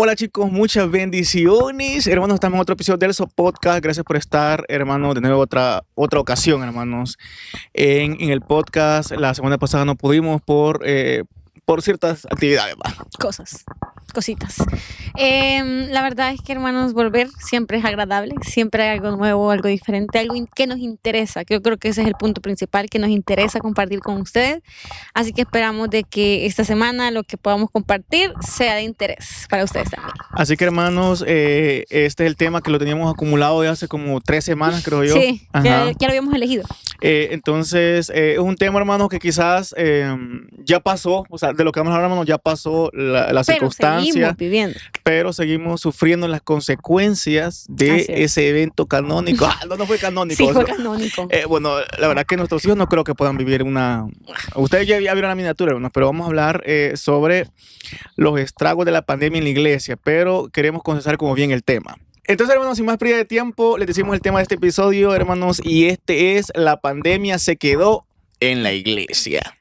Hola chicos, muchas bendiciones. Hermanos, estamos en otro episodio del So Podcast. Gracias por estar, hermanos, de nuevo otra ocasión, hermanos, en el podcast. La semana pasada no pudimos por ciertas actividades. Cositas. La verdad es que, hermanos, volver siempre es agradable, siempre hay algo nuevo, algo diferente, algo que nos interesa. Yo creo que ese es el punto principal, que nos interesa compartir con ustedes. Así que esperamos de que esta semana lo que podamos compartir sea de interés para ustedes también. Así que, hermanos, este es el tema que lo teníamos acumulado de hace como 3 semanas, creo yo. Sí, ya lo habíamos elegido. Entonces, es un tema, hermanos, que quizás ya pasó, o sea, de lo que vamos a hablar, hermanos, ya pasó la circunstancia. Seguimos viviendo. Pero seguimos sufriendo las consecuencias de ese evento canónico. No fue canónico. Sí, fue canónico. Bueno, la verdad que nuestros hijos no creo que puedan vivir una... Ustedes ya vieron la miniatura, hermanos, pero vamos a hablar sobre los estragos de la pandemia en la iglesia, pero queremos concentrar como bien el tema. Entonces, hermanos, sin más pérdida de tiempo, les decimos el tema de este episodio, hermanos, y este es: la pandemia se quedó en la iglesia.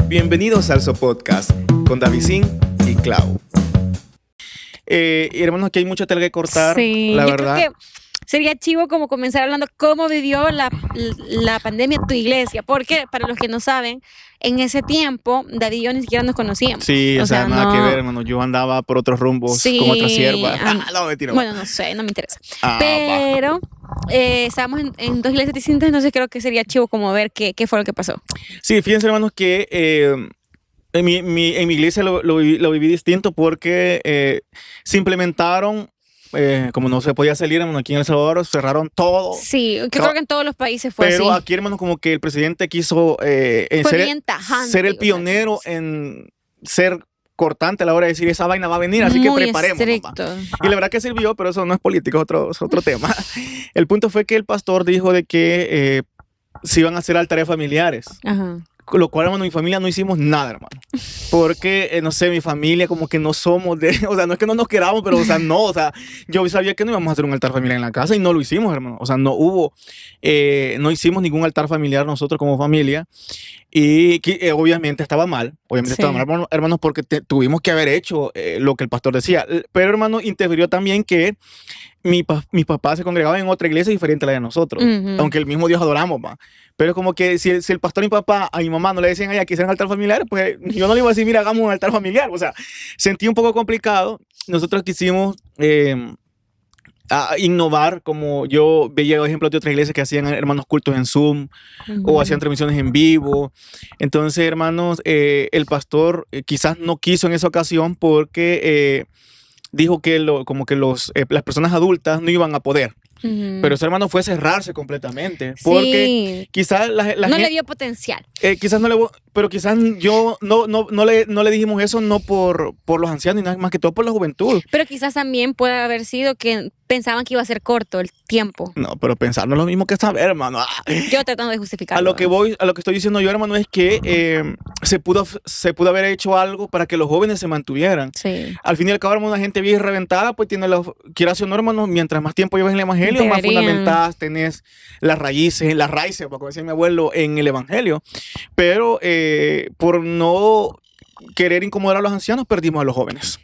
Bienvenidos al So Podcast con Davidín y Clau. Hermanos, aquí hay mucha tela que cortar, sí, la yo verdad. Creo que sería chivo como comenzar hablando cómo vivió la pandemia tu iglesia, porque para los que no saben, en ese tiempo David y yo ni siquiera nos conocíamos. Sí, o sea, nada que ver, hermano. Yo andaba por otros rumbos, sí, con otras siervas. No, mentira. Bueno, no sé, no me interesa. Pero estábamos en 2 iglesias distintas, entonces creo que sería chivo como ver qué fue lo que pasó. Sí, fíjense, hermanos, que en mi iglesia lo viví distinto porque se implementaron, como no se podía salir, hermano, aquí en El Salvador cerraron todo. Sí, creo que en todos los países fue pero así. Aquí, hermano, como que el presidente quiso ser el pionero en ser cortante a la hora de decir esa vaina va a venir, así que preparemos. Y la verdad que sirvió, pero eso no es político, es otro tema. El punto fue que el pastor dijo de que se iban a hacer altares familiares. Ajá. Lo cual, hermano, mi familia no hicimos nada, hermano. Porque, no sé, mi familia como que no somos de... O sea, no es que no nos queramos, pero, o sea, no. O sea, yo sabía que no íbamos a hacer un altar familiar en la casa y no lo hicimos, hermano. O sea, no hicimos ningún altar familiar nosotros como familia. Y obviamente estaba mal. Obviamente estaba mal, hermanos, porque tuvimos que haber hecho lo que el pastor decía. Pero, hermano, interfirió también que mis papás se congregaban en otra iglesia diferente a la de nosotros, aunque el mismo Dios adoramos, ¿va? Pero como que si el pastor y mi papá a mi mamá no le decían a ella que hicieran altar familiar, pues yo no le iba a decir, mira, hagamos un altar familiar. O sea, sentí un poco complicado. Nosotros quisimos innovar, como yo veía ejemplos de otras iglesias que hacían, hermanos, cultos en Zoom o hacían transmisiones en vivo. Entonces, hermanos, el pastor quizás no quiso en esa ocasión porque dijo que las personas adultas no iban a poder. Pero ese, hermano, fue cerrarse completamente. Porque quizás la no gente, le dio potencial. Quizás no le... Pero quizás yo no le dijimos eso no por los ancianos, ni nada más que todo por la juventud. Pero quizás también puede haber sido que pensaban que iba a ser corto el tiempo. No, pero pensar no es lo mismo que saber, hermano. Yo tratando de justificarlo. A lo que estoy diciendo yo, hermano, es que se pudo haber hecho algo para que los jóvenes se mantuvieran. Sí. Al fin y al cabo, hermano, una gente vieja y reventada, pues tiene quieras o no, hermano, mientras más tiempo llevas en el evangelio, más fundamentadas tenés las raíces, como decía mi abuelo, en el evangelio. Pero por no querer incomodar a los ancianos, perdimos a los jóvenes.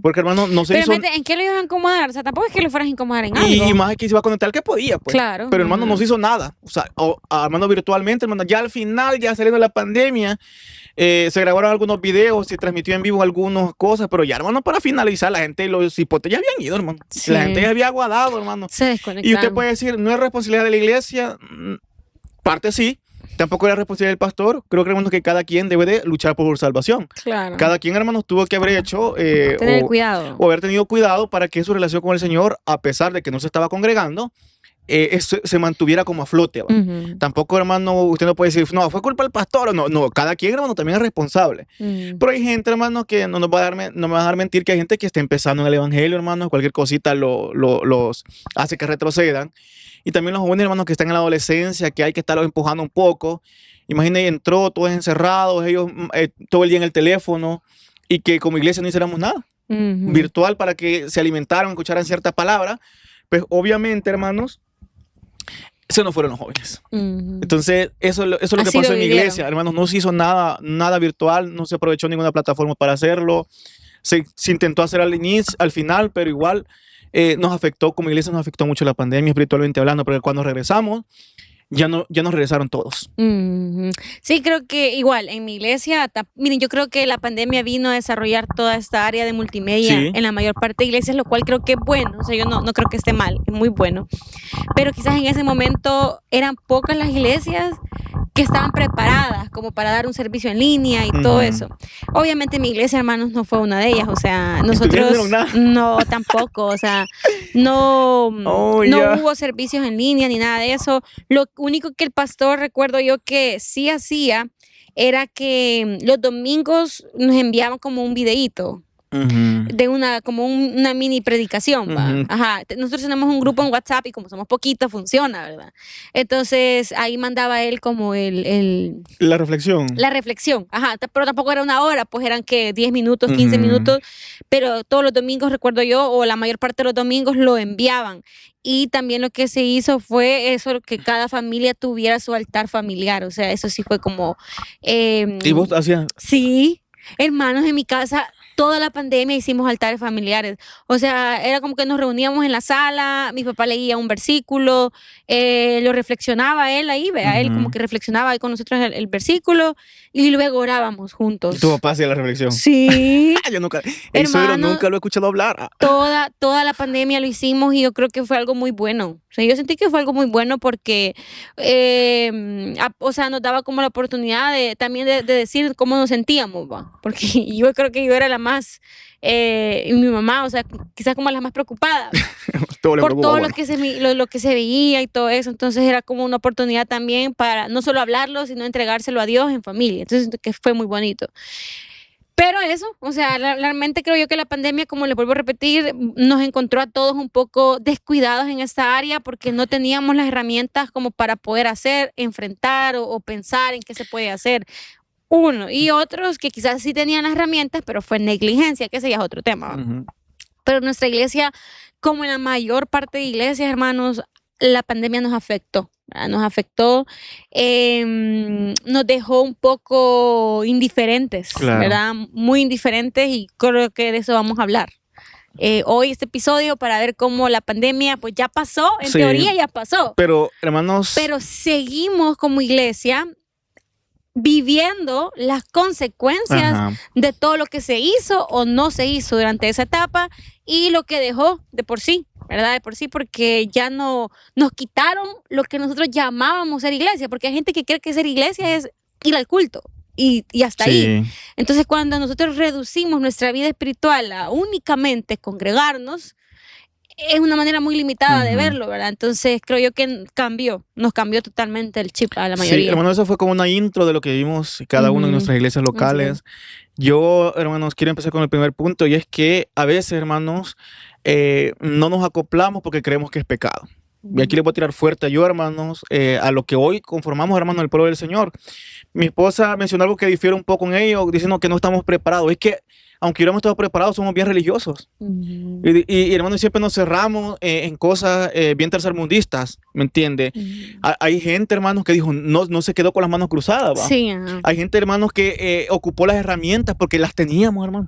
Porque, hermano, no se hizo... Pero, ¿en qué lo iban a incomodar? O sea, tampoco es que lo fueras a incomodar en algo. Y más es que se iba a conectar que podía, pues. Claro. Pero, hermano, no se hizo nada. O sea, hermano, virtualmente, hermano, ya al final, ya saliendo de la pandemia, se grabaron algunos videos, se transmitió en vivo algunas cosas, pero ya, hermano, para finalizar, la gente, los hipotes ya habían ido, hermano. Sí. La gente ya había aguardado, hermano. Se desconectaron. Y usted puede decir, no es responsabilidad de la iglesia, parte sí. Tampoco era responsabilidad del pastor. Creo que, hermanos, que cada quien debe de luchar por su salvación. Claro. Cada quien, hermanos, tuvo que haber hecho cuidado. O haber tenido cuidado para que su relación con el Señor, a pesar de que no se estaba congregando, se mantuviera como a flote. Tampoco, hermano, usted no puede decir, no, fue culpa del pastor. No, cada quien, hermano, también es responsable. Pero hay gente, hermano, que no me va a dejar mentir, que hay gente que está empezando en el evangelio, hermano, cualquier cosita los hace que retrocedan. Y también los jóvenes, hermanos, que están en la adolescencia, que hay que estarlos empujando un poco. Imagínate, entró todos encerrados, ellos todo el día en el teléfono, y que como iglesia no hiciéramos nada virtual para que se alimentaran, escucharan ciertas palabras. Pues obviamente, hermanos, se nos fueron los jóvenes. Entonces, eso es lo que pasó en mi iglesia. Hermanos, no se hizo nada virtual, no se aprovechó ninguna plataforma para hacerlo. se intentó hacer al inicio, al final, pero igual nos afectó, como iglesia nos afectó mucho la pandemia, espiritualmente hablando, porque cuando regresamos, ya nos regresaron todos. Sí, creo que igual en mi iglesia, miren, yo creo que la pandemia vino a desarrollar toda esta área de multimedia en la mayor parte de iglesias, lo cual creo que es bueno, o sea, yo no creo que esté mal, es muy bueno, pero quizás en ese momento eran pocas las iglesias que estaban preparadas como para dar un servicio en línea y todo eso. Obviamente mi iglesia, hermanos, no fue una de ellas, o sea, nosotros no tampoco, o sea, no hubo servicios en línea ni nada de eso. Lo único que el pastor, recuerdo yo, que sí hacía era que los domingos nos enviaban como un videíto de como una mini predicación, ¿va? Ajá. Nosotros tenemos un grupo en WhatsApp y como somos poquitos funciona, ¿verdad? Entonces ahí mandaba él como la reflexión. La reflexión, ajá, pero tampoco era una hora, pues eran que 10 minutos, 15 minutos, pero todos los domingos, recuerdo yo, o la mayor parte de los domingos lo enviaban. Y también lo que se hizo fue eso, que cada familia tuviera su altar familiar, o sea, eso sí fue como... ¿Y vos hacías? Sí, hermanos, en mi casa toda la pandemia hicimos altares familiares. O sea, era como que nos reuníamos en la sala, mi papá leía un versículo, lo reflexionaba él ahí, vea, él como que reflexionaba ahí con nosotros el versículo y luego orábamos juntos. ¿Tu papá hacía la reflexión? Sí. Yo nunca, el suegro nunca lo he escuchado hablar. Toda la pandemia lo hicimos y yo creo que fue algo muy bueno. O sea, yo sentí que fue algo muy bueno porque, o sea, nos daba como la oportunidad también de decir cómo nos sentíamos, ¿va? Porque yo creo que yo era la más, y mi mamá, o sea, quizás como la más preocupada por todo lo que se veía y todo eso. Entonces era como una oportunidad también para no solo hablarlo, sino entregárselo a Dios en familia. Entonces, que fue muy bonito. Pero eso, o sea, realmente creo yo que la pandemia, como les vuelvo a repetir, nos encontró a todos un poco descuidados en esta área porque no teníamos las herramientas como para poder enfrentar o pensar en qué se puede hacer. Uno, y otros que quizás sí tenían las herramientas, pero fue negligencia, que ese ya es otro tema. Pero nuestra iglesia, como en la mayor parte de iglesias, hermanos, la pandemia nos afectó. Nos afectó, nos dejó un poco indiferentes, ¿verdad? Muy indiferentes, y creo que de eso vamos a hablar. Hoy este episodio para ver cómo la pandemia pues ya pasó, en teoría ya pasó. Pero, hermanos... Pero seguimos como iglesia viviendo las consecuencias de todo lo que se hizo o no se hizo durante esa etapa y lo que dejó de por sí, ¿verdad? De por sí, porque ya no nos quitaron lo que nosotros llamábamos ser iglesia, porque hay gente que cree que ser iglesia es ir al culto y hasta ahí. Entonces, cuando nosotros reducimos nuestra vida espiritual a únicamente congregarnos, es una manera muy limitada de verlo, ¿verdad? Entonces creo yo que nos cambió totalmente el chip a la mayoría. Sí, hermano, eso fue como una intro de lo que vivimos cada uno en nuestras iglesias locales. Yo, hermanos, quiero empezar con el primer punto, y es que a veces, hermanos, no nos acoplamos porque creemos que es pecado. Y aquí les voy a tirar fuerte yo, hermanos, a lo que hoy conformamos, hermanos, el pueblo del Señor. Mi esposa mencionó algo que difiere un poco en ello, diciendo que no estamos preparados. Es que, aunque hubiéramos estado preparados, somos bien religiosos. Y hermanos, siempre nos cerramos en cosas bien tercermundistas, ¿me entiende? Hay gente, hermanos, que dijo, no se quedó con las manos cruzadas, ¿va? Sí, Hay gente, hermanos, que ocupó las herramientas porque las teníamos, hermano.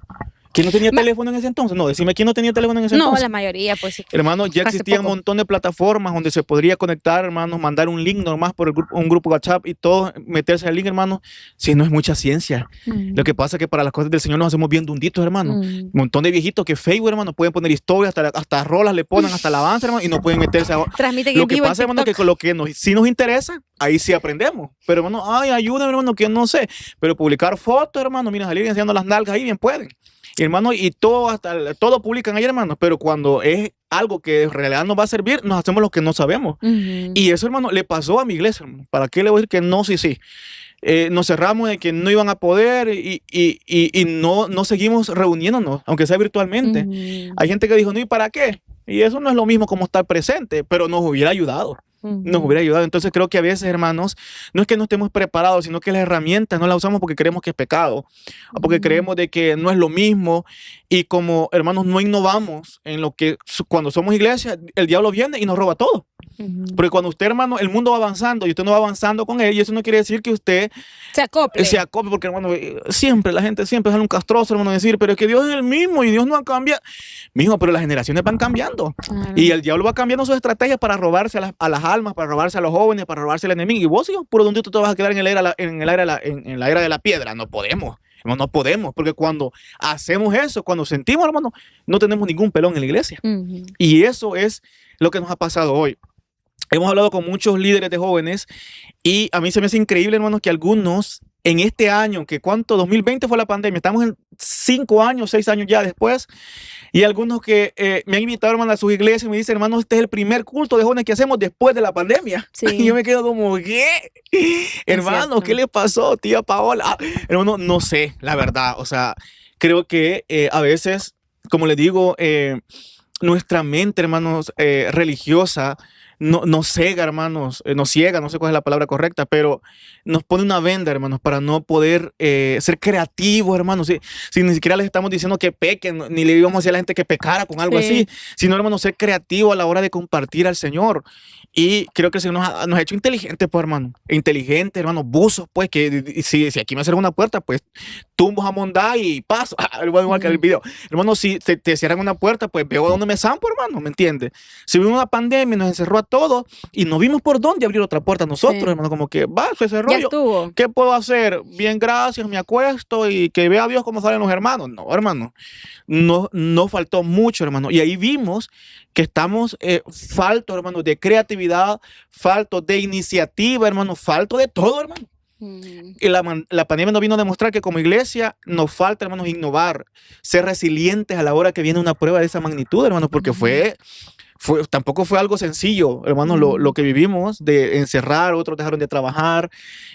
¿Quién no tenía teléfono en ese entonces? No, decime, ¿quién no tenía teléfono en ese entonces? No, la mayoría, pues sí. Hermano, ya existían un montón de plataformas donde se podría conectar, hermanos, mandar un link nomás por un grupo WhatsApp y todo, meterse al link, hermano. Si no es mucha ciencia. Lo que pasa es que para las cosas del Señor nos hacemos bien dunditos, hermano. Un montón de viejitos que Facebook, hermano, pueden poner historias, hasta rolas le ponen, hasta alabanza, hermano, y no pueden meterse a... Transmiten lo que pasa, hermano, que con lo que sí nos interesa, ahí sí aprendemos. Pero, hermano, ayúdame, hermano, que no sé. Pero publicar fotos, hermano, mira, salir enseñando las nalgas ahí, bien pueden. Y, hermano, y todo publican ahí, hermano, pero cuando es algo que en realidad nos va a servir, nos hacemos lo que no sabemos. Y eso, hermano, le pasó a mi iglesia, hermano. ¿Para qué le voy a decir que no? Sí. Nos cerramos de que no iban a poder y no seguimos reuniéndonos, aunque sea virtualmente. Hay gente que dijo, no, ¿y para qué? Y eso no es lo mismo como estar presente, pero nos hubiera ayudado. Nos hubiera ayudado. Entonces creo que a veces, hermanos, no es que no estemos preparados, sino que las herramientas no las usamos porque creemos que es pecado, o porque creemos de que no es lo mismo, y como hermanos no innovamos en lo que cuando somos iglesia, el diablo viene y nos roba todo. Porque cuando usted, hermano, el mundo va avanzando y usted no va avanzando con él, y eso no quiere decir que usted se acople, porque, hermano, siempre la gente siempre sale un castroso, hermano, decir, pero es que Dios es el mismo y Dios no cambia. Mijo, pero las generaciones van cambiando. Y el diablo va cambiando sus estrategias para robarse a las almas, para robarse a los jóvenes, para robarse al enemigo. Y vos, hijo, puro donde tú te vas a quedar en la era de la piedra. No podemos. No podemos, porque cuando hacemos eso, cuando sentimos, hermano, no tenemos ningún pelón en la iglesia. Y eso es lo que nos ha pasado hoy. Hemos hablado con muchos líderes de jóvenes y a mí se me hace increíble, hermanos, que algunos en este año, que cuánto, 2020 fue la pandemia, estamos en 5 años, 6 años ya después, y algunos que me han invitado, hermano, a sus iglesias y me dicen, hermano, este es el primer culto de jóvenes que hacemos después de la pandemia. Sí. Y yo me quedo como, ¿qué? Hermano, ¿qué le pasó, tía Paola? Hermano, no sé, la verdad, o sea, creo que a veces, como les digo, nuestra mente, hermanos, religiosa, nos cega, hermanos, nos ciega, no sé cuál es la palabra correcta, pero nos pone una venda, hermanos, para no poder ser creativos, hermanos. Si ni siquiera les estamos diciendo que pequen, ni le íbamos a decir a la gente que pecara con algo así, sino, hermanos, ser creativos a la hora de compartir al Señor. Y creo que el Señor nos ha hecho inteligentes, pues, hermano. Inteligentes, hermanos, buzos, pues, que si aquí me cierran una puerta, pues, tumbo jamón da y paso. Igual que el video. Hermano, si te cierran una puerta, pues, veo dónde me zampo, hermano, ¿me entiendes? Si vimos una pandemia, nos encerró a todos y no vimos por dónde abrir otra puerta nosotros, hermano, como que, se cerró. Ya estuvo. ¿Qué puedo hacer? Bien, gracias, me acuesto y que vea a Dios cómo salen los hermanos. No, hermano, no faltó mucho, hermano. Y ahí vimos que estamos faltos, hermano, de creatividad, faltos de iniciativa, hermano, faltos de todo, hermano. Y la pandemia nos vino a demostrar que como iglesia nos falta, hermanos, innovar, ser resilientes a la hora que viene una prueba de esa magnitud, hermano, porque tampoco fue algo sencillo, hermano, lo que vivimos de encerrar, otros dejaron de trabajar,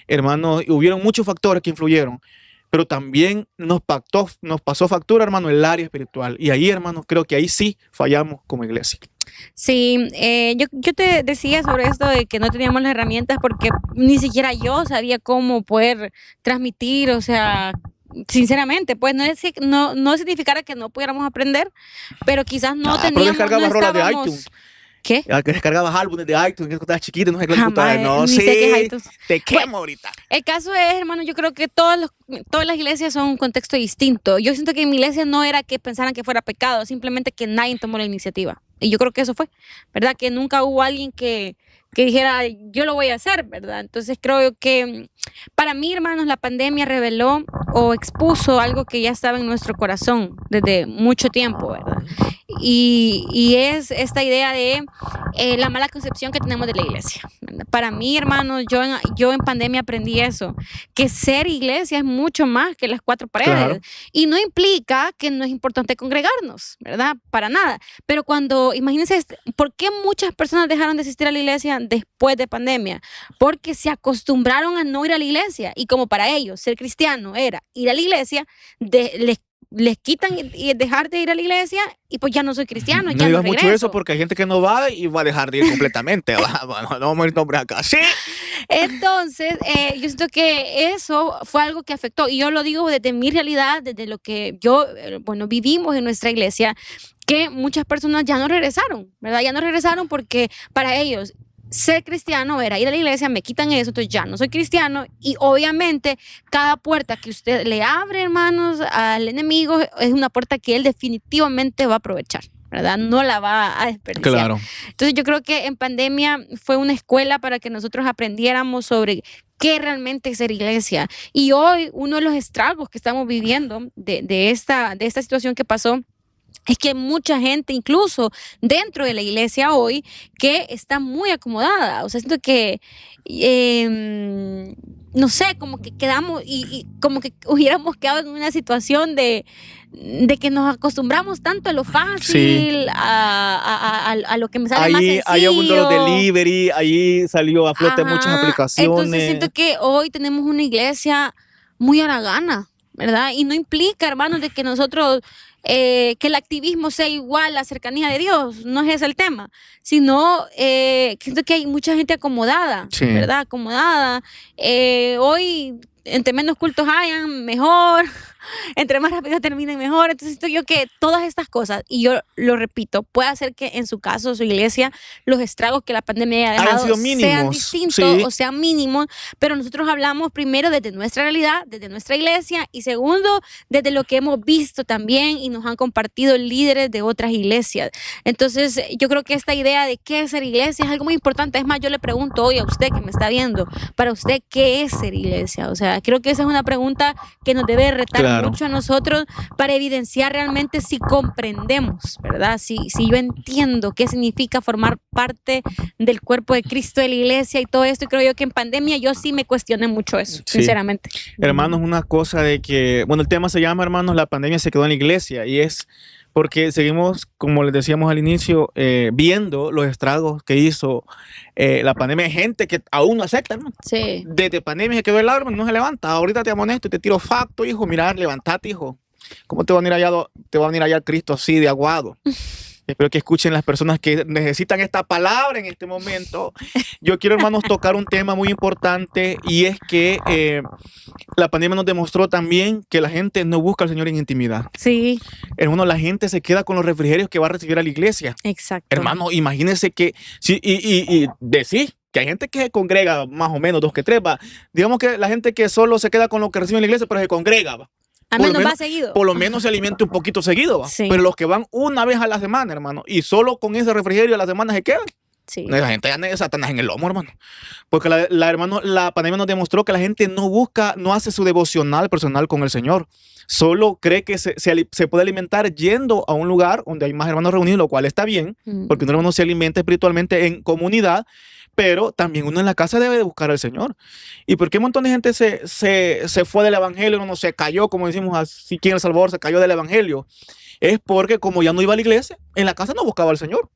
hermano, hubieron muchos factores que influyeron, pero también nos pasó factura, hermano, el área espiritual. Y ahí, hermano, creo que ahí sí fallamos como iglesia. Sí, yo te decía sobre esto de que no teníamos las herramientas porque ni siquiera yo sabía cómo poder transmitir, o sea, sinceramente, pues no significara que no pudiéramos aprender, pero quizás no teníamos. Pero descargabas rolas de iTunes. ¿Qué? Que descargabas álbumes de iTunes, que estabas chiquita, no sé qué no, sí, sé qué es iTunes. Te quemo ahorita. El caso es, hermano, yo creo que todas las iglesias son un contexto distinto. Yo siento que en mi iglesia no era que pensaran que fuera pecado, simplemente que nadie tomó la iniciativa. Y yo creo que eso fue, ¿verdad? Que nunca hubo alguien que dijera, yo lo voy a hacer, ¿verdad? Entonces creo que para mí, hermanos, la pandemia reveló o expuso algo que ya estaba en nuestro corazón desde mucho tiempo, ¿verdad? Y es esta idea de la mala concepción que tenemos de la iglesia. Para mí, hermanos, yo en pandemia aprendí eso, que ser iglesia es mucho más que las 4 paredes. Claro. Y no implica que no es importante congregarnos, ¿verdad? Para nada. Pero imagínense, ¿por qué muchas personas dejaron de asistir a la iglesia después de pandemia? Porque se acostumbraron a no ir a la iglesia. Y como para ellos ser cristiano era ir a la iglesia, les quitan y dejar de ir a la iglesia y pues ya no soy cristiano, ya no regreso. Mucho eso porque hay gente que no va y va a dejar de ir completamente. Bueno, no vamos a ir nombres acá. Sí. Entonces, yo siento que eso fue algo que afectó y yo lo digo desde mi realidad, desde lo que vivimos en nuestra iglesia, que muchas personas ya no regresaron, ¿verdad? Ya no regresaron porque para ellos ser cristiano era ir a la iglesia, me quitan eso, entonces ya no soy cristiano y obviamente cada puerta que usted le abre, hermanos, al enemigo es una puerta que él definitivamente va a aprovechar, ¿verdad? No la va a desperdiciar. Claro. Entonces yo creo que en pandemia fue una escuela para que nosotros aprendiéramos sobre qué realmente es ser iglesia. Y hoy uno de los estragos que estamos viviendo de esta situación que pasó es que mucha gente, incluso dentro de la iglesia hoy, que está muy acomodada. O sea, siento que, no sé, como que quedamos y como que hubiéramos quedado en una situación de que nos acostumbramos tanto a lo fácil, sí, a lo que me sale más sencillo. Hay un de los delivery, ahí salió a flote muchas aplicaciones. Entonces siento que hoy tenemos una iglesia muy haragana, ¿verdad? Y no implica, hermanos, de que nosotros... que el activismo sea igual a la cercanía de Dios, no es ese el tema, sino siento que hay mucha gente acomodada, sí, ¿verdad? Acomodada. Hoy, entre menos cultos hayan, mejor. entre más rápido terminen mejor. Entonces siento yo que todas estas cosas, y yo lo repito, puede hacer que en su caso, su iglesia, los estragos que la pandemia haya dejado sean distintos o sean mínimos, pero nosotros hablamos primero desde nuestra realidad, desde nuestra iglesia, y segundo, desde lo que hemos visto también y nos han compartido líderes de otras iglesias. Entonces yo creo que esta idea de qué es ser iglesia es algo muy importante. Es más, yo le pregunto hoy a usted que me está viendo, para usted, ¿qué es ser iglesia? O sea, creo que esa es una pregunta que nos debe retar mucho a nosotros para evidenciar realmente si comprendemos, ¿verdad? Si yo entiendo qué significa formar parte del cuerpo de Cristo, de la iglesia y todo esto. Y creo yo que en pandemia yo sí me cuestioné mucho eso, sinceramente. Hermanos, una cosa de que, bueno, el tema se llama, hermanos, la pandemia se quedó en la iglesia, y es porque seguimos, como les decíamos al inicio, viendo los estragos que hizo la pandemia. Hay gente que aún no acepta, ¿no? Sí. Desde pandemia se quedó el árbol, no se levanta. Ahorita te amonesto y te tiro facto, hijo. Mira, levantate, hijo. ¿Cómo te va a venir allá Cristo así de aguado? Espero que escuchen las personas que necesitan esta palabra en este momento. Yo quiero, hermanos, tocar un tema muy importante, y es que la pandemia nos demostró también que la gente no busca al Señor en intimidad. Sí. Hermano, la gente se queda con los refrigerios que va a recibir a la iglesia. Exacto. Hermano, imagínense que, sí, y decir que hay gente que se congrega más o menos 2 que 3, va. Digamos que la gente que solo se queda con lo que recibe en la iglesia, pero se congrega, va. Al menos va seguido. Por lo menos se alimente un poquito seguido, ¿va? Sí. Pero los que van una vez a la semana, hermano, y solo con ese refrigerio a la semana se quedan. Sí. La gente ya tiene Satanás en el lomo, hermano. Porque la pandemia nos demostró que la gente no hace su devocional personal con el Señor. Solo cree que se puede alimentar yendo a un lugar donde hay más hermanos reunidos, lo cual está bien, porque un hermano se alimenta espiritualmente en comunidad. Pero también uno en la casa debe de buscar al Señor. ¿Y por qué un montón de gente se fue del evangelio? Uno se cayó, como decimos así aquí en El Salvador, se cayó del evangelio. Es porque como ya no iba a la iglesia, en la casa no buscaba al Señor.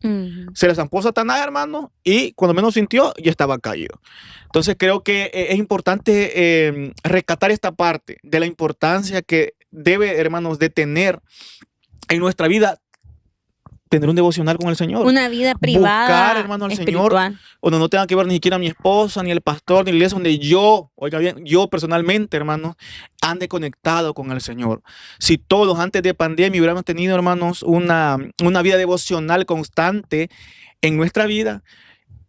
Se le zampó Satanás, hermano, y cuando menos sintió, ya estaba caído. Entonces creo que es importante rescatar esta parte de la importancia que debe, hermanos, de tener en nuestra vida, tener un devocional con el Señor. Una vida privada, buscar, hermano, al espiritual. Señor, donde no tenga que ver ni siquiera mi esposa, ni el pastor, ni la iglesia, donde yo, oiga bien, yo personalmente, hermanos, ande conectado con el Señor. Si todos antes de pandemia hubiéramos tenido, hermanos, una vida devocional constante en nuestra vida,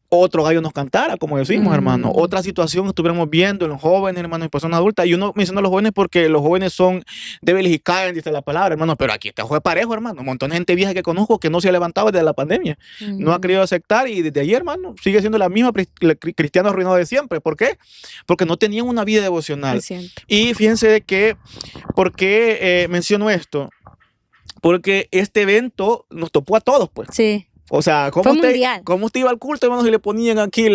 otro gallo nos cantara, como decimos, hermano. Otra situación estuviéramos viendo en los jóvenes, hermano, y personas adultas. Y uno menciona a los jóvenes porque los jóvenes son débiles y caen, dice la palabra, hermano. Pero aquí está parejo, hermano. Un montón de gente vieja que conozco que no se ha levantado desde la pandemia. No ha querido aceptar, y desde ayer, hermano, sigue siendo la misma cristiana arruinada de siempre. ¿Por qué? Porque no tenían una vida devocional. Y fíjense de que, ¿por qué menciono esto? Porque este evento nos topó a todos, pues. Sí. O sea, ¿cómo usted iba al culto, hermano, si le ponían aquí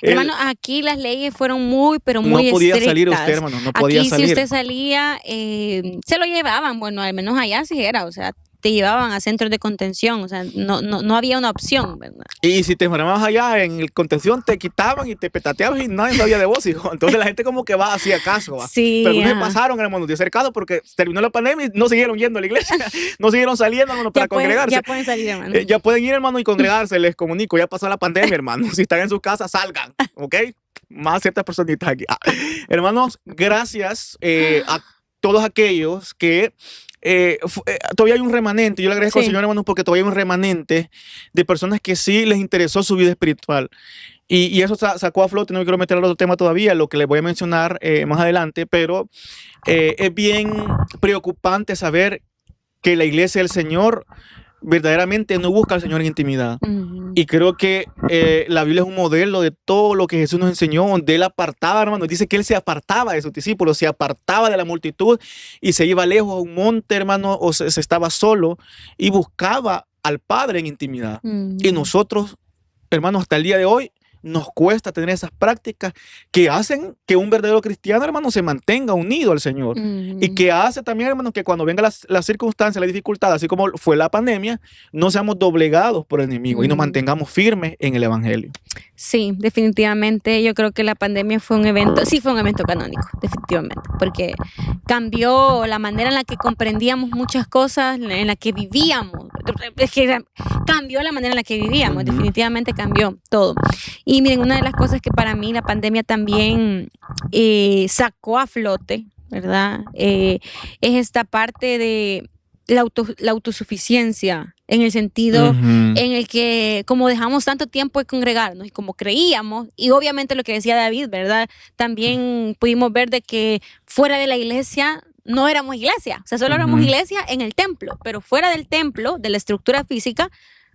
hermano, aquí las leyes fueron muy, pero muy estrictas. No podía salir usted, hermano, no podía salir. Si usted salía, se lo llevaban, bueno, al menos allá sí era, o sea, te llevaban a centros de contención, o sea, no había una opción, ¿verdad? Y si te enfermabas allá en el contención, te quitaban y te petateaban y nadie sabía de vos, hijo. Entonces la gente como que va así acaso, ¿va? Sí. Pero algunos se pasaron, hermano, de cercado porque terminó la pandemia y no siguieron yendo a la iglesia, no siguieron saliendo, hermano, para congregarse. Ya pueden salir, hermano. Ya pueden ir, hermano, y congregarse, les comunico, ya pasó la pandemia, hermano. Si están en sus casas, salgan, ¿ok? Más ciertas personitas aquí. Hermanos, gracias a todos aquellos que todavía hay un remanente. Yo le agradezco al Señor, hermanos, porque todavía hay un remanente de personas que sí les interesó su vida espiritual. Y eso sacó a flote, no quiero meter al otro tema todavía, lo que les voy a mencionar más adelante, pero es bien preocupante saber que la iglesia del Señor verdaderamente no busca al Señor en intimidad. Y creo que la Biblia es un modelo de todo lo que Jesús nos enseñó, donde Él apartaba, hermano. Dice que Él se apartaba de sus discípulos, se apartaba de la multitud y se iba lejos a un monte, hermano, o se estaba solo y buscaba al Padre en intimidad. Y nosotros, hermanos, hasta el día de hoy, nos cuesta tener esas prácticas que hacen que un verdadero cristiano, hermano, se mantenga unido al Señor. Y que hace también, hermano, que cuando venga las circunstancias, la dificultad, así como fue la pandemia, no seamos doblegados por el enemigo y nos mantengamos firmes en el evangelio. Sí, definitivamente. Yo creo que la pandemia fue un evento canónico, definitivamente, porque cambió la manera en la que comprendíamos muchas cosas, en la que vivíamos. Es que cambió la manera en la que vivíamos, definitivamente cambió todo. Y miren, una de las cosas que para mí la pandemia también sacó a flote, ¿verdad? Es esta parte de la autosuficiencia, en el sentido en el que como dejamos tanto tiempo de congregarnos y como creíamos, y obviamente lo que decía David, ¿verdad? También pudimos ver de que fuera de la iglesia no éramos iglesia, o sea, solo éramos iglesia en el templo, pero fuera del templo, de la estructura física,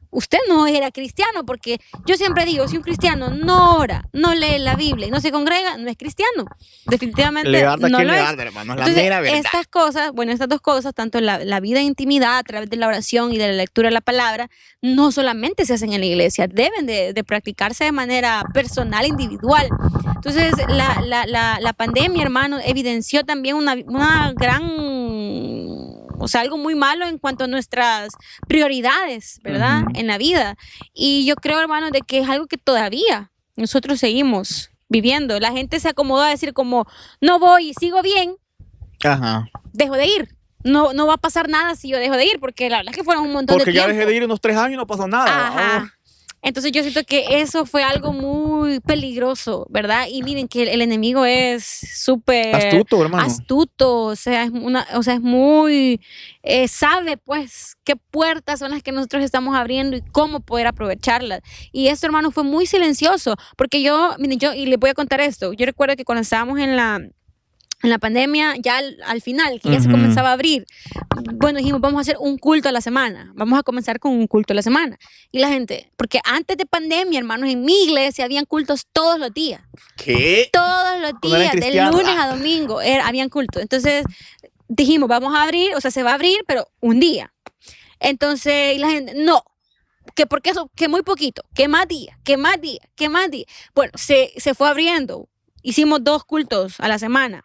usted no era cristiano, porque yo siempre digo, si un cristiano no ora, no lee la Biblia y no se congrega, no es cristiano. Definitivamente no lo es. Hermano, Entonces, la mera verdad. estas cosas, bueno, estas dos cosas, tanto la vida de intimidad a través de la oración y de la lectura de la palabra, no solamente se hacen en la iglesia, deben de practicarse de manera personal, individual. Entonces, la pandemia, hermano, evidenció también una gran... O sea, algo muy malo en cuanto a nuestras prioridades, ¿verdad? En la vida. Y yo creo, hermano, de que es algo que todavía nosotros seguimos viviendo. La gente se acomodó a decir como, no voy y sigo bien, dejo de ir. No va a pasar nada si yo dejo de ir, porque la verdad es que fueron un montón de tiempo. Porque ya dejé de ir unos 3 años y no pasó nada. Entonces yo siento que eso fue algo muy peligroso, ¿verdad? Y miren que el enemigo es súper astuto, hermano. Astuto, o sea, es muy sabe pues qué puertas son las que nosotros estamos abriendo y cómo poder aprovecharlas. Y esto, hermano, fue muy silencioso, porque miren, y les voy a contar esto. Yo recuerdo que cuando estábamos en la pandemia, ya al final, que ya se comenzaba a abrir, bueno, dijimos, vamos a hacer un culto a la semana, vamos a comenzar con un culto a la semana. Y la gente, porque antes de pandemia, hermanos, en mi iglesia habían cultos todos los días. ¿Qué? Todos los días, de lunes a domingo, habían cultos. Entonces dijimos, vamos a abrir, o sea, se va a abrir, pero un día. Entonces, y la gente, no, que porque eso, que muy poquito, que más días, que más días, que más días. Bueno, se fue abriendo. Hicimos 2 cultos a la semana.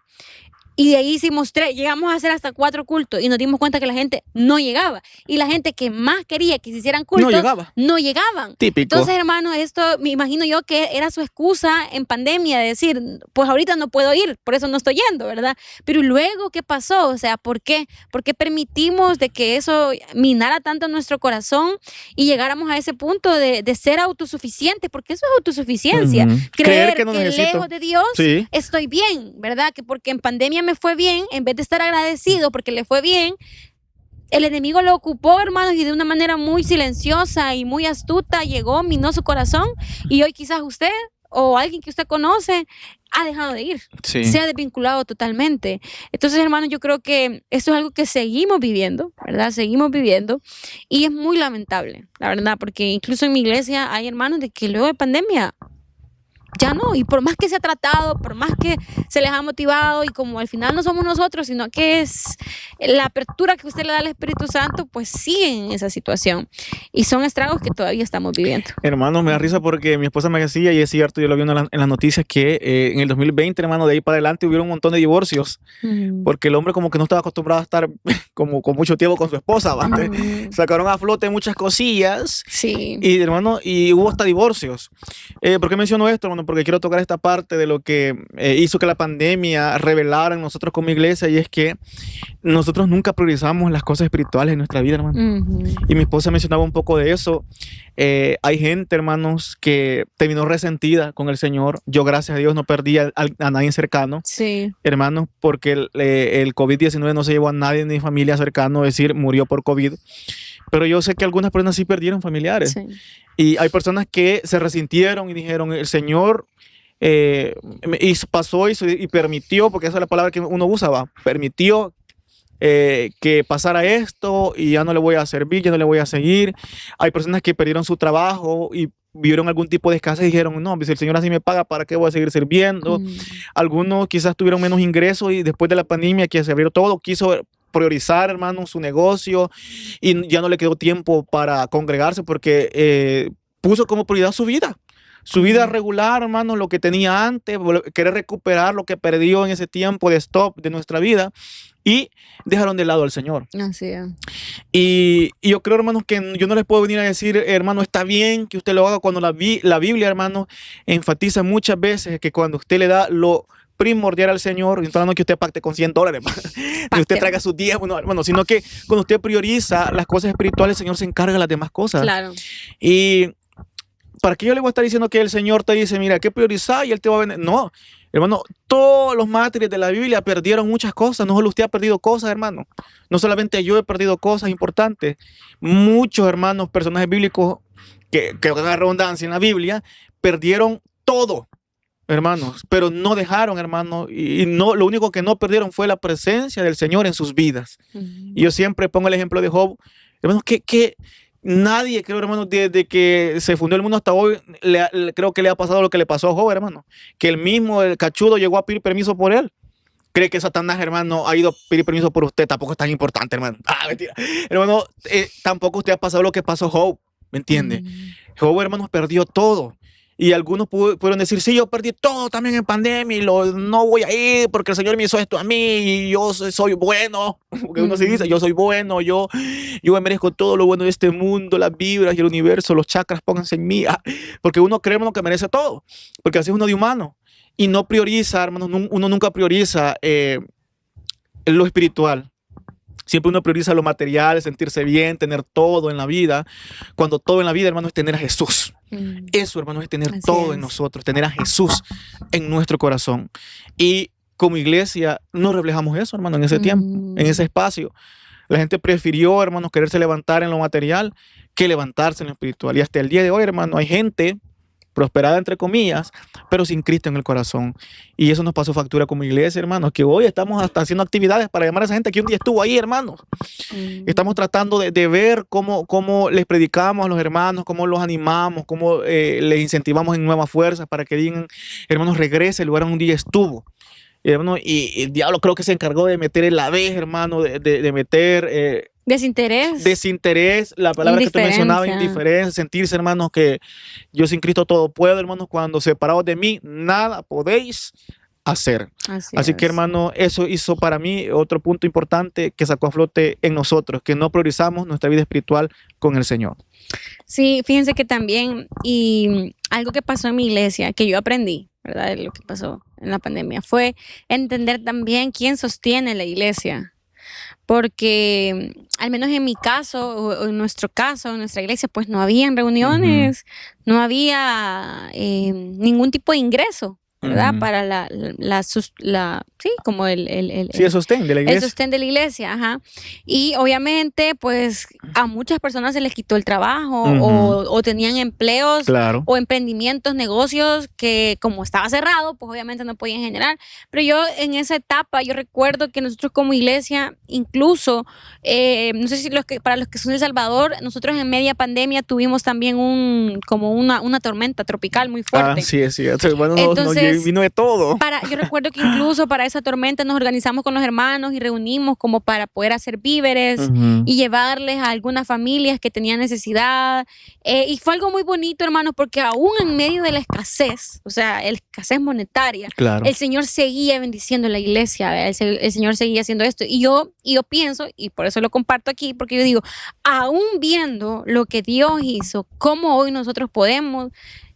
Y de ahí hicimos 3, llegamos a hacer hasta 4 cultos y nos dimos cuenta que la gente no llegaba. Y la gente que más quería que se hicieran cultos no llegaban. Típico. Entonces, hermano, esto me imagino yo que era su excusa en pandemia de decir, pues ahorita no puedo ir, por eso no estoy yendo, ¿verdad? Pero luego, ¿qué pasó? O sea, ¿por qué? ¿Por qué permitimos de que eso minara tanto nuestro corazón y llegáramos a ese punto de ser autosuficientes? Porque eso es autosuficiencia. Creer que lejos de Dios estoy bien, ¿verdad? Que porque en pandemia me fue bien, en vez de estar agradecido porque le fue bien, el enemigo lo ocupó, hermanos, y de una manera muy silenciosa y muy astuta llegó, minó su corazón, y hoy quizás usted o alguien que usted conoce ha dejado de ir, se ha desvinculado totalmente. Entonces, hermanos, yo creo que esto es algo que seguimos viviendo, ¿verdad? Seguimos viviendo, y es muy lamentable, la verdad, porque incluso en mi iglesia hay hermanos de que luego de pandemia ya no, y por más que se ha tratado, por más que se les ha motivado, y como al final no somos nosotros, sino que es la apertura que usted le da al Espíritu Santo, pues siguen en esa situación. Y son estragos que todavía estamos viviendo. Hermano, me da risa porque mi esposa me decía, y es cierto, yo lo vi en las noticias, que en el 2020, hermano, de ahí para adelante hubieron un montón de divorcios, porque el hombre como que no estaba acostumbrado a estar como con mucho tiempo con su esposa, ¿vale? Sacaron a flote muchas cosillas, y hermano, y hubo hasta divorcios. ¿Por qué menciono esto, hermano? Porque quiero tocar esta parte de lo que hizo que la pandemia revelara en nosotros como iglesia, y es que nosotros nunca priorizamos las cosas espirituales en nuestra vida, hermano. Y mi esposa mencionaba un poco de eso. Hay gente, hermanos, que terminó resentida con el Señor. Yo, gracias a Dios, no perdí a nadie cercano, hermanos, porque el COVID-19 no se llevó a nadie ni familia cercano, es decir, murió por COVID. Pero yo sé que algunas personas sí perdieron familiares. Y hay personas que se resintieron y dijeron, el Señor pasó y permitió, porque esa es la palabra que uno usa, permitió que pasara esto y ya no le voy a servir, ya no le voy a seguir. Hay personas que perdieron su trabajo y vieron algún tipo de escasez y dijeron, no, si el Señor así me paga, ¿para qué voy a seguir sirviendo? Algunos quizás tuvieron menos ingresos y después de la pandemia que se abrió todo, quiso priorizar, hermano, su negocio, y ya no le quedó tiempo para congregarse porque puso como prioridad su vida regular, hermano, lo que tenía antes, querer recuperar lo que perdió en ese tiempo de stop de nuestra vida, y dejaron de lado al Señor. Así es. Y yo creo, hermanos, que yo no les puedo venir a decir, hermano, está bien que usted lo haga, cuando la Biblia, hermano, enfatiza muchas veces que cuando usted le da lo primordial al Señor, y no estoy hablando que usted pacte con $100, que usted traiga sus 10, bueno, sino que cuando usted prioriza las cosas espirituales, el Señor se encarga de las demás cosas. Claro. Y ¿para qué yo le voy a estar diciendo que el Señor te dice, mira, qué priorizar y Él te va a vender? No, hermano, todos los mártires de la Biblia perdieron muchas cosas. No solo usted ha perdido cosas, hermano. No solamente yo he perdido cosas importantes. Muchos hermanos, personajes bíblicos que hagan redundancia en la Biblia, perdieron todo, hermanos, pero no dejaron, hermanos, y no, lo único que no perdieron fue la presencia del Señor en sus vidas. Y yo siempre pongo el ejemplo de Job, hermanos, que nadie, creo, hermanos, desde que se fundó el mundo hasta hoy, creo que le ha pasado lo que le pasó a Job, hermano, que el cachudo llegó a pedir permiso por él. ¿Cree que Satanás, hermano, ha ido a pedir permiso por usted? Tampoco es tan importante, hermano. Mentira. Hermano, tampoco usted ha pasado lo que pasó a Job, ¿me entiende? Job, hermanos, perdió todo. Y algunos pudieron decir, sí, yo perdí todo también en pandemia y no voy a ir porque el Señor me hizo esto a mí y yo soy bueno. Porque uno se dice, yo soy bueno, yo me merezco todo lo bueno de este mundo, las vibras y el universo, los chakras, pónganse en mí. Porque uno cree, hermano, que merece todo. Porque así es uno de humano. Y no prioriza, hermanos, uno nunca prioriza lo espiritual. Siempre uno prioriza lo material, sentirse bien, tener todo en la vida, cuando todo en la vida, hermano, es tener a Jesús. Eso, hermano, es tener todo en nosotros, tener a Jesús en nuestro corazón. Y como iglesia no reflejamos eso, hermano, en ese tiempo, en ese espacio. La gente prefirió, hermano, quererse levantar en lo material que levantarse en lo espiritual. Y hasta el día de hoy, hermano, hay gente prosperada entre comillas, pero sin Cristo en el corazón. Y eso nos pasó factura como iglesia, hermanos, que hoy estamos hasta haciendo actividades para llamar a esa gente que un día estuvo ahí, hermanos. Estamos tratando de ver cómo les predicamos a los hermanos, cómo los animamos, cómo les incentivamos en nuevas fuerzas para que digan, hermanos, regrese al lugar donde un día estuvo. Hermano, y el diablo creo que se encargó de meter el abeja, hermano, de meter... Desinterés, la palabra que tú mencionabas, indiferencia, sentirse, hermanos, que yo sin Cristo todo puedo, hermanos, cuando separados de mí, nada podéis hacer. Así que, hermano, eso hizo para mí otro punto importante que sacó a flote en nosotros, que no priorizamos nuestra vida espiritual con el Señor. Sí, fíjense que también, y algo que pasó en mi iglesia, que yo aprendí, ¿verdad? De lo que pasó en la pandemia, fue entender también quién sostiene la iglesia. Porque al menos en mi caso, o en nuestro caso, en nuestra iglesia, pues no habían reuniones, no había ningún tipo de ingreso, ¿verdad? Para sí, como el sostén de la iglesia. El sostén de la iglesia, ajá. Y obviamente, pues a muchas personas se les quitó el trabajo o tenían empleos o emprendimientos, negocios que como estaba cerrado, pues obviamente no podían generar. Pero yo en esa etapa, yo recuerdo que nosotros como iglesia, incluso, no sé si para los que son de El Salvador, nosotros en media pandemia tuvimos también una tormenta tropical muy fuerte. Sí, es cierto. Bueno, entonces, vino de todo. Yo recuerdo que incluso para esa tormenta nos organizamos con los hermanos y reunimos como para poder hacer víveres y llevarles a algunas familias que tenían necesidad. Y fue algo muy bonito, hermanos, porque aún en medio de la escasez, o sea, la escasez monetaria, el Señor seguía bendiciendo la iglesia, el Señor seguía haciendo esto. Y yo pienso, y por eso lo comparto aquí, porque yo digo, aún viendo lo que Dios hizo, cómo hoy nosotros podemos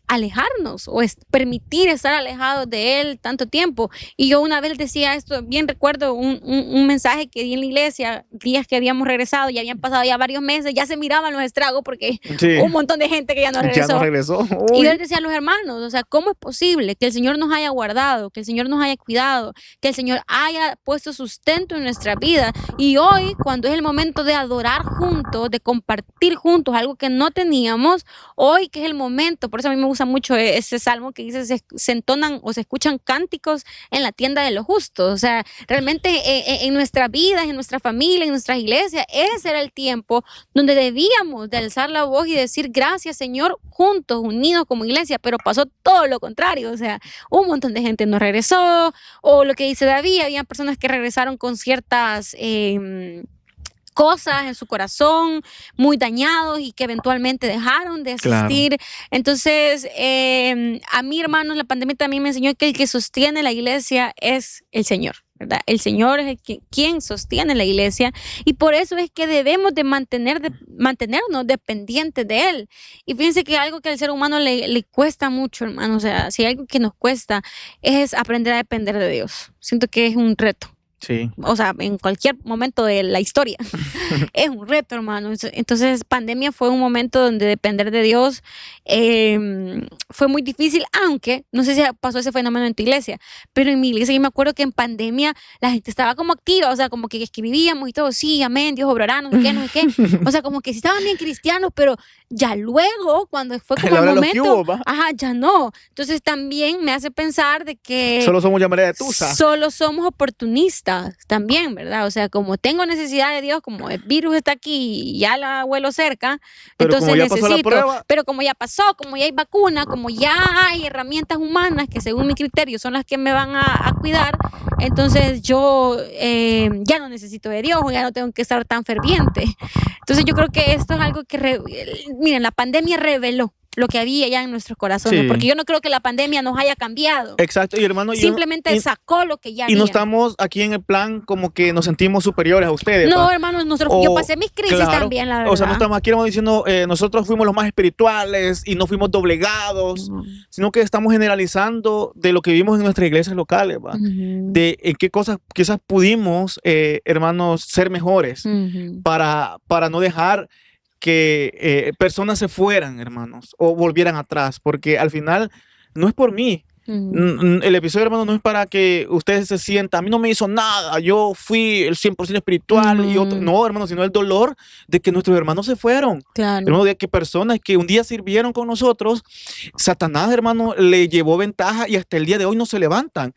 alejarnos o permitir estar alejados de Él tanto tiempo. Y yo una vez decía esto, bien recuerdo un mensaje que di en la iglesia, días que habíamos regresado, ya habían pasado ya varios meses, ya se miraban los estragos porque un montón de gente que ya no regresó. Y yo les decía a los hermanos, o sea, ¿cómo es posible que el Señor nos haya guardado, que el Señor nos haya cuidado, que el Señor haya puesto sustento en nuestra vida? Y hoy, cuando es el momento de adorar juntos, de compartir juntos algo que no teníamos, hoy que es el momento, por eso a mí me gusta mucho ese salmo que dice se entonan o se escuchan cánticos en la tienda de los justos. O sea, realmente en nuestras vidas, en nuestra familia, en nuestras iglesias, ese era el tiempo donde debíamos de alzar la voz y decir gracias, Señor, juntos, unidos como iglesia. Pero pasó todo lo contrario. O sea, un montón de gente no regresó, o lo que dice David, había personas que regresaron con ciertas cosas en su corazón muy dañados y que eventualmente dejaron de asistir. Entonces, a mí, hermanos, la pandemia también me enseñó que el que sostiene la iglesia es el Señor, ¿verdad? El Señor es quien sostiene la iglesia, y por eso es que debemos de mantenernos dependientes de Él. Y fíjense que algo que al ser humano le cuesta mucho, hermano, o sea, si hay algo que nos cuesta es aprender a depender de Dios. Siento que es un reto. Sí. O sea, en cualquier momento de la historia. Es un reto, hermano. Entonces, pandemia fue un momento donde depender de Dios fue muy difícil, aunque no sé si pasó ese fenómeno en tu iglesia, pero en mi iglesia yo me acuerdo que en pandemia la gente estaba como activa, o sea, como que escribíamos y todo, sí, amén, Dios obrará, no sé qué, no sé qué. O sea, como que sí estaban bien cristianos, pero ya luego, cuando fue como el momento, ya no. Entonces también me hace pensar de que solo somos llamadas de tusa. Solo somos oportunistas también, ¿verdad? O sea, como tengo necesidad de Dios, como el virus está aquí y ya la huelo cerca, pero entonces como ya necesito. pasó la prueba, pero como ya pasó, como ya hay vacuna, como ya hay herramientas humanas que según mi criterio son las que me van a cuidar, entonces yo ya no necesito de Dios, ya no tengo que estar tan ferviente. Entonces yo creo que esto es algo que, miren, la pandemia reveló lo que había ya en nuestros corazones, sí. porque yo no creo que la pandemia nos haya cambiado. Exacto, y hermano, simplemente sacó lo que ya había. Y no estamos aquí en el plan como que nos sentimos superiores a ustedes. No, hermano, yo pasé mis crisis también, la verdad. O sea, no estamos aquí diciendo nosotros fuimos los más espirituales y no fuimos doblegados, sino que estamos generalizando de lo que vivimos en nuestras iglesias locales, ¿va? De en qué cosas quizás pudimos, hermanos, ser mejores para no dejar que personas se fueran, hermanos, o volvieran atrás, porque al final no es por mí. El episodio, hermano, no es para que ustedes se sientan, a mí no me hizo nada, yo fui el 100% espiritual y otro, no, hermano, sino el dolor de que nuestros hermanos se fueron. Claro. Hermano, de que personas que un día sirvieron con nosotros, Satanás, hermano, le llevó ventaja y hasta el día de hoy no se levantan.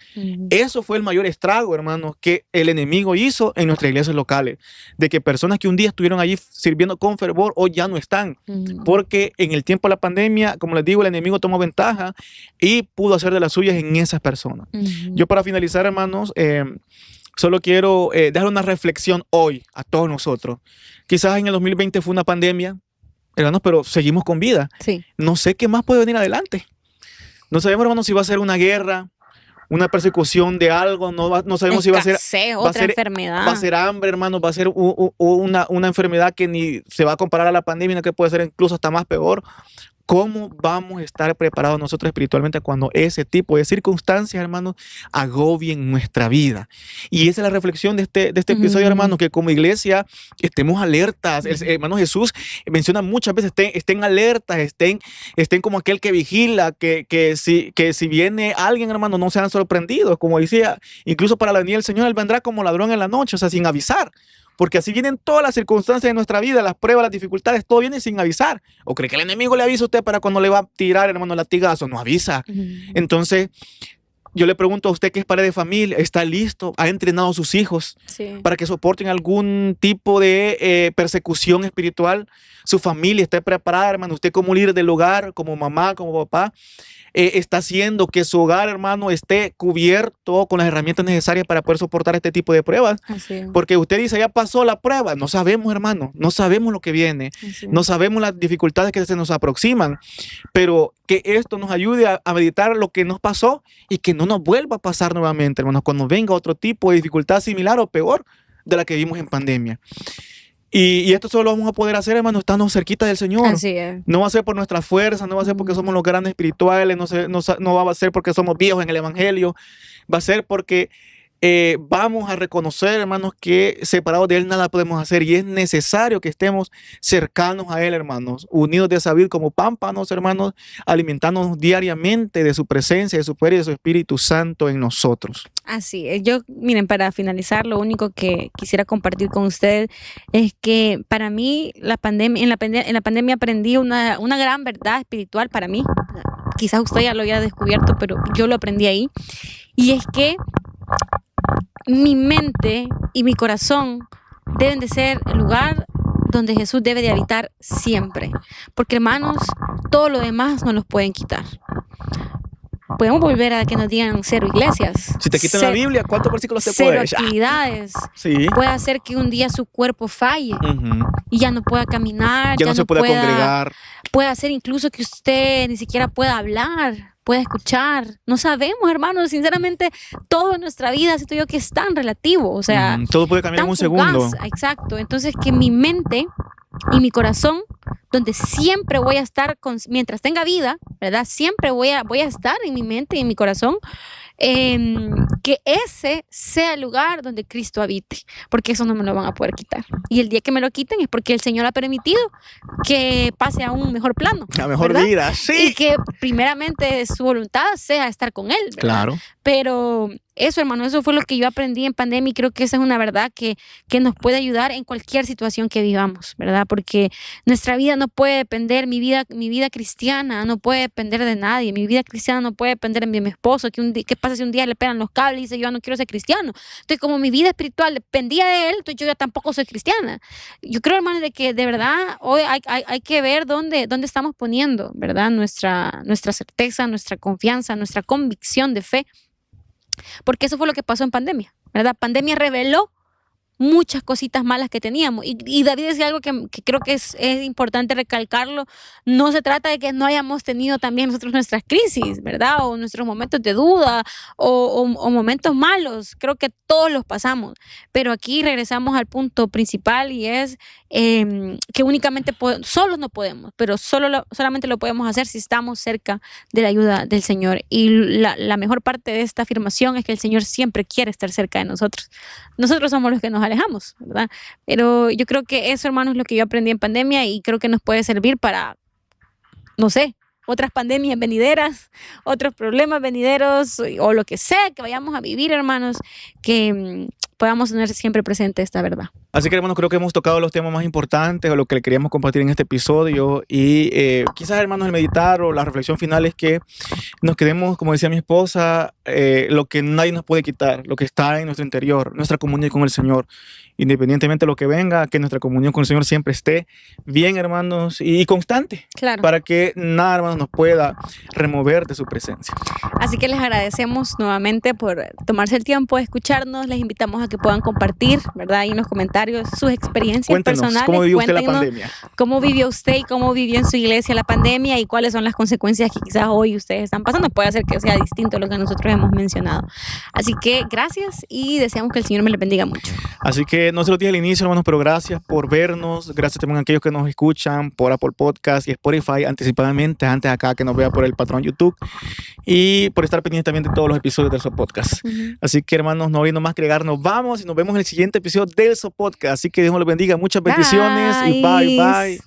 Eso fue el mayor estrago, hermano, que el enemigo hizo en nuestras iglesias locales, de que personas que un día estuvieron allí sirviendo con fervor hoy ya no están, porque en el tiempo de la pandemia, como les digo, el enemigo tomó ventaja y pudo hacer de las suyas en esas personas. Yo, para finalizar, hermanos, solo quiero dar una reflexión hoy a todos nosotros. Quizás en el 2020 fue una pandemia, hermanos, pero seguimos con vida. Sí. No sé qué más puede venir adelante. No sabemos, hermanos, si va a ser una guerra, una persecución de algo, no sabemos si va a ser otra enfermedad. Va a ser hambre, hermano, va a ser una enfermedad que ni se va a comparar a la pandemia, sino que puede ser incluso hasta más peor. ¿Cómo vamos a estar preparados nosotros espiritualmente cuando ese tipo de circunstancias, hermanos, agobien nuestra vida? Y esa es la reflexión de este episodio, hermanos, que como iglesia estemos alertas. El hermano Jesús menciona muchas veces, estén alertas, estén como aquel que vigila, que si viene alguien, hermano, no sean sorprendidos. Como decía, incluso para la venida del Señor, Él vendrá como ladrón en la noche, o sea, sin avisar. Porque así vienen todas las circunstancias de nuestra vida, las pruebas, las dificultades, todo viene sin avisar. ¿O cree que el enemigo le avisa a usted para cuando le va a tirar, hermano, el latigazo? No avisa. Entonces, yo le pregunto a usted que es padre de familia, ¿está listo? ¿Ha entrenado a sus hijos para que soporten algún tipo de persecución espiritual? ¿Su familia está preparada, hermano? ¿Usted como líder del hogar, como mamá, como papá, está haciendo que su hogar, hermano, esté cubierto con las herramientas necesarias para poder soportar este tipo de pruebas? Porque usted dice, ya pasó la prueba. No sabemos, hermano, no sabemos lo que viene, no sabemos las dificultades que se nos aproximan, pero que esto nos ayude a meditar lo que nos pasó y que no nos vuelva a pasar nuevamente, hermano, cuando venga otro tipo de dificultad similar o peor de la que vimos en pandemia. Y esto solo lo vamos a poder hacer, hermano, estando cerquita del Señor. Así es. No va a ser por nuestra fuerza, no va a ser porque somos los grandes espirituales, no va a ser porque somos viejos en el Evangelio, va a ser porque vamos a reconocer, hermanos, que separados de Él nada podemos hacer y es necesario que estemos cercanos a Él, hermanos, unidos de esa vid como pámpanos, hermanos, alimentándonos diariamente de su presencia, de su poder y de su Espíritu Santo en nosotros. Así es. Yo, miren, para finalizar, lo único que quisiera compartir con ustedes es que para mí en la pandemia aprendí una gran verdad espiritual para mí. Quizás usted ya lo haya descubierto, pero yo lo aprendí ahí. Y es que mi mente y mi corazón deben de ser el lugar donde Jesús debe de habitar siempre. Porque, hermanos, todo lo demás nos los pueden quitar. Podemos volver a que nos digan 0 iglesias. Si te quitan la Biblia, ¿cuántos versículos te puede? 0 actividades. Sí. Puede hacer que un día su cuerpo falle y ya no pueda caminar. Ya no se pueda congregar. Puede hacer incluso que usted ni siquiera pueda hablar, pueda escuchar. No sabemos, hermanos. Sinceramente, todo en nuestra vida, siento yo que es tan relativo. O sea, todo puede cambiar en un segundo. Exacto. Entonces, que mi mente y mi corazón, donde siempre voy a estar, mientras tenga vida, ¿verdad? Siempre voy a estar en mi mente y en mi corazón, que ese sea el lugar donde Cristo habite, porque eso no me lo van a poder quitar. Y el día que me lo quiten es porque el Señor ha permitido que pase a un mejor plano. A mejor ¿verdad? vida, sí. Y que primeramente su voluntad sea estar con Él, ¿verdad? Claro. Pero eso, hermano, eso fue lo que yo aprendí en pandemia y creo que esa es una verdad que nos puede ayudar en cualquier situación que vivamos, ¿verdad? Porque nuestra vida no puede depender, mi vida cristiana no puede depender de nadie, mi vida cristiana no puede depender de mi esposo, ¿qué pasa si un día le pegan los cables y dice yo ya no quiero ser cristiano? Entonces, como mi vida espiritual dependía de él, entonces yo ya tampoco soy cristiana. Yo creo, hermano, de que de verdad hoy hay que ver dónde estamos poniendo, ¿verdad? Nuestra certeza, nuestra confianza, nuestra convicción de fe. Porque eso fue lo que pasó en pandemia, ¿verdad? Pandemia reveló muchas cositas malas que teníamos. Y David decía algo que creo que es importante recalcarlo. No se trata de que no hayamos tenido también nosotros nuestras crisis, ¿verdad? O nuestros momentos de duda o momentos malos. Creo que todos los pasamos. Pero aquí regresamos al punto principal y es que únicamente solos no podemos, pero solamente lo podemos hacer si estamos cerca de la ayuda del Señor. Y la mejor parte de esta afirmación es que el Señor siempre quiere estar cerca de nosotros. Nosotros somos los que nos alejamos, ¿verdad? Pero yo creo que eso, hermano, es lo que yo aprendí en pandemia y creo que nos puede servir para, no sé, otras pandemias venideras, otros problemas venideros o lo que sea que vayamos a vivir, hermanos, que podamos tener siempre presente esta verdad. Así que, hermanos, creo que hemos tocado los temas más importantes o lo que le queríamos compartir en este episodio y quizás, hermanos, el meditar o la reflexión final es que nos quedemos, como decía mi esposa, lo que nadie nos puede quitar, lo que está en nuestro interior, nuestra comunión con el Señor. Independientemente de lo que venga, que nuestra comunión con el Señor siempre esté bien, hermanos, y constante. Claro. Para que nada, hermanos, nos pueda remover de su presencia. Así que les agradecemos nuevamente por tomarse el tiempo de escucharnos. Les invitamos a que puedan compartir, ¿verdad? Ahí en los comentarios sus experiencias Cuéntenos, personales. ¿cómo vivió usted la pandemia? ¿Cómo vivió usted y cómo vivió en su iglesia la pandemia y cuáles son las consecuencias que quizás hoy ustedes están pasando? Puede ser que sea distinto a lo que nosotros hemos mencionado. Así que gracias y deseamos que el Señor me les bendiga mucho. Así que no se lo dije al inicio, hermanos, pero gracias por vernos. Gracias también a aquellos que nos escuchan por Apple Podcast y Spotify anticipadamente, antes acá que nos vea por el patrón YouTube. Y por estar pendientes también de todos los episodios del Sopodcast. Así que, hermanos, no habiendo más que agregar, nos vamos y nos vemos en el siguiente episodio del Sopodcast. Así que Dios los bendiga. Muchas bendiciones y bye.